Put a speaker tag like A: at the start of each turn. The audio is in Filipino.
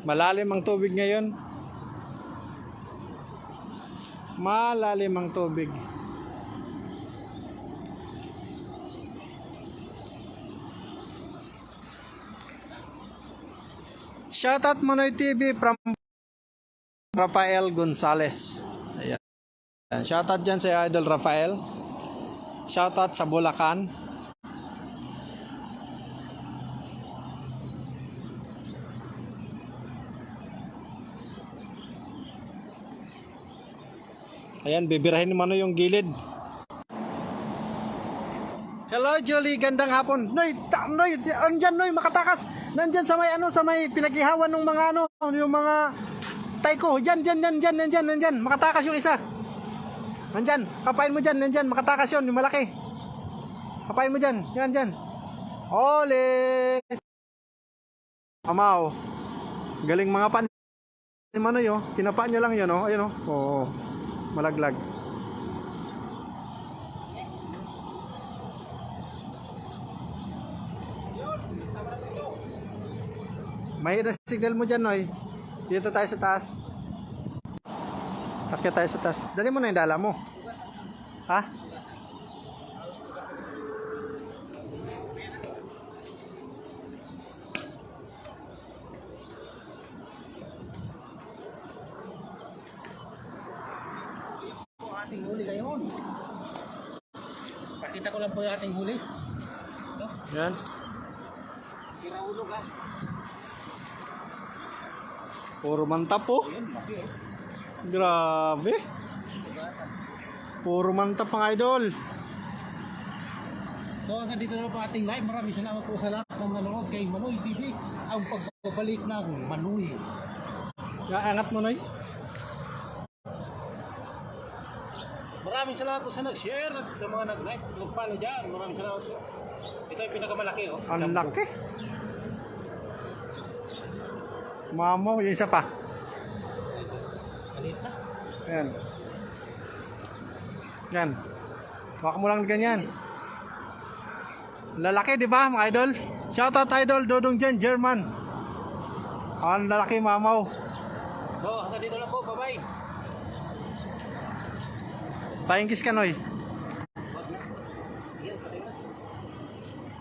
A: Malalim ang tubig ngayon. Malalim ang tubig. Shoutout Manoy TV from Rafael Gonzales. Ayan. Shoutout dyan sa Idol Rafael. Shoutout sa Bulacan. Ayan, bibirahin ni Manoy yung gilid. Hello Julie, gandang hapon. Noy, Noy, andyan Noy, makatakas. Nandyan sa may sa may pinagihawan ng mga yung mga taiko. Diyan, makatakas yung isa. Nandyan, kapain mo dyan, nandyan, makatakas yun, yung malaki. Kapain mo dyan, yan. Ole! Amaw. Galing mga pan. Ni Manoy, oh. Kinapa niya lang yun, oh. Ayun, oh. Oo. Malaglag. Mahirap signal mo dyan, Noy. Dito tayo sa taas. Akyat tayo sa taas. Dali mo na yung dala mo. Ha?
B: Ating huli ngayon. Pakita ko lang po yung ating huli. No?
A: Yan.
B: Kiraulog ah.
A: Puro mantap po.
B: Ayun, laki eh.
A: Grabe. Puro mantap mga idol.
B: So hanggang dito na lang po ating live. Maraming salamat po sa lahat ng nanonood kay Manoy TV. Ang pagbabalik ng Manoy.
A: Angat mo, Noy.
B: Maraming salamat po sa nag-share at sa mga nag-like, nag-follow dyan. Maraming salamat po. Ito yung pinakamalaki, oh.
A: Ang laki. Mamo, yung isa pa.
B: Maliit na.
A: Ayan. Yan. Baka mo lang ganyan. Lalaki, di ba, mga idol? Shoutout idol, Dodong Jen, German. Ang lalaki, mamaw.
B: So hanggang dito lang po. Bye-bye.
A: Tayong kiss ka, Noy.